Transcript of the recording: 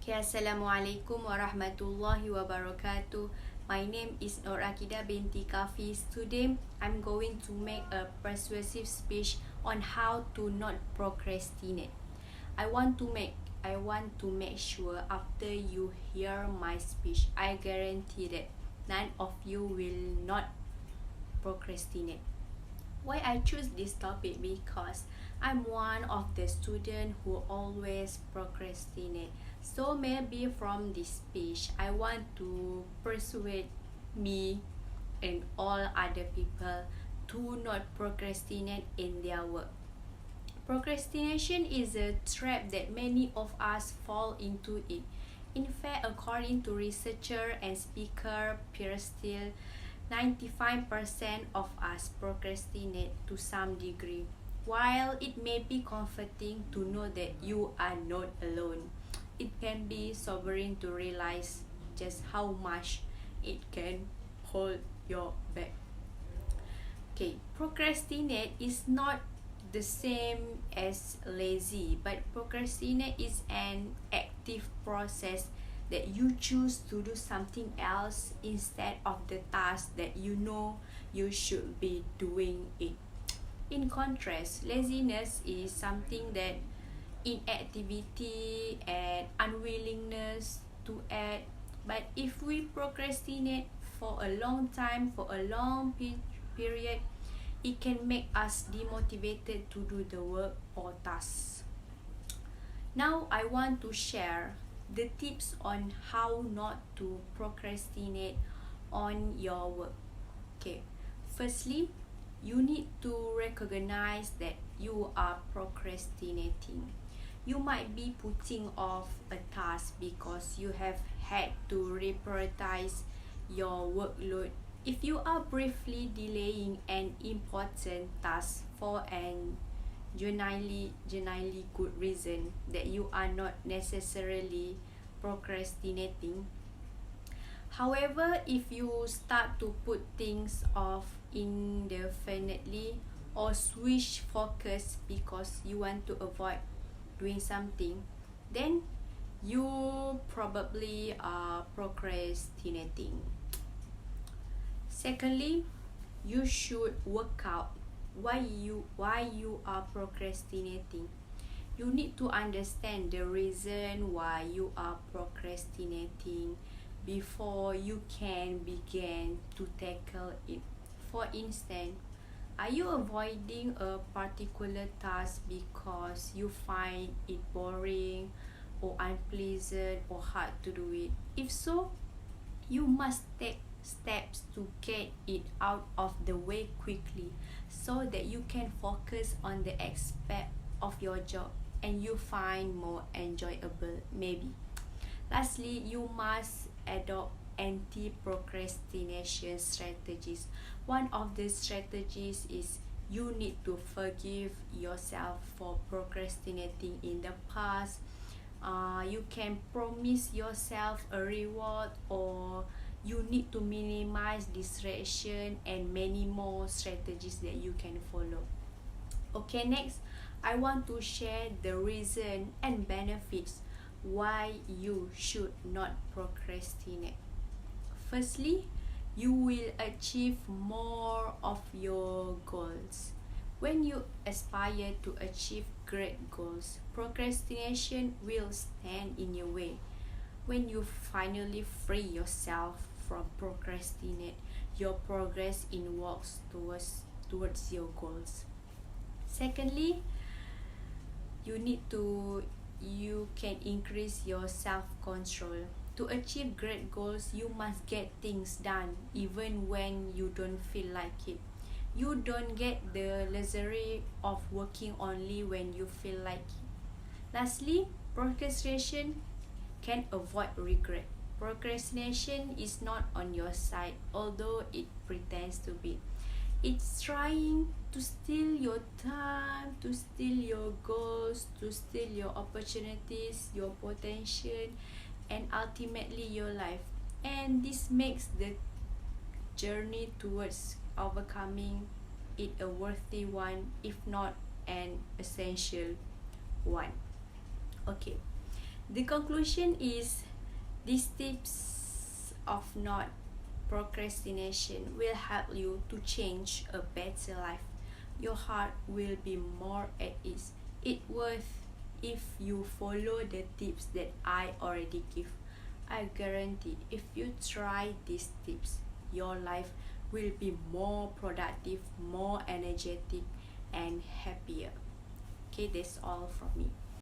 Okay, Assalamualaikum warahmatullahi wabarakatuh. My name is Nur Akida binti Kafis. Today, I'm going to make a persuasive speech on how to not procrastinate. I want to make sure after you hear my speech, I guarantee that none of you will not procrastinate. Why I choose this topic? Because I'm one of the students who always procrastinate. So maybe from this speech, I want to persuade me and all other people to not procrastinate in their work. Procrastination is a trap that many of us fall into it. In fact, according to researcher and speaker Pearsteal, 95% of us procrastinate to some degree. While it may be comforting to know that you are not alone, it can be sobering to realize just how much it can hold your back. Okay, procrastinate is not the same as lazy, but procrastinate is an active process that you choose to do something else instead of the task that you know you should be doing it. In contrast, laziness is something that inactivity and unwillingness to act. But if we procrastinate for a long time, for a long period, it can make us demotivated to do the work or tasks. Now I want to share the tips on how not to procrastinate on your work. Okay, firstly, you need to recognize that you are procrastinating. You might be putting off a task because you have had to reprioritize your workload. If you are briefly delaying an important task for an genuinely good reason that you are not necessarily procrastinating. However, if you start to put things off indefinitely or switch focus because you want to avoid doing something, then you probably are procrastinating. Secondly, you should work out why you are procrastinating. You need to understand the reason why you are procrastinating before you can begin to tackle it. For instance, are you avoiding a particular task because you find it boring or unpleasant or hard to do it? If so, you must take steps to get it out of the way quickly so that you can focus on the aspect of your job and you find more enjoyable maybe. Lastly, you must adopt anti-procrastination strategies. One of the strategies is you need to forgive yourself for procrastinating in the past. You can promise yourself a reward, or you need to minimize distraction, and many more strategies that you can follow. Okay, next, I want to share the reason and benefits why you should not procrastinate. Firstly, you will achieve more of your goals. When you aspire to achieve great goals, procrastination will stand in your way. When you finally free yourself from procrastinate, your progress in works towards your goals. Secondly, you can increase your self-control. To achieve great goals, you must get things done even when you don't feel like it. You don't get the luxury of working only when you feel like it. Lastly, procrastination can avoid regret. Procrastination is not on your side, although it pretends to be. It's trying to steal your time, to steal your goals, to steal your opportunities, your potential, and ultimately your life. And this makes the journey towards overcoming it a worthy one, if not an essential one. Okay, The conclusion is these tips of not procrastination will help you to change a better life. Your heart will be more at ease. It worth if you follow the tips that I already give. I guarantee if you try these tips, your life will be more productive, more energetic, and happier. Okay, that's all from me.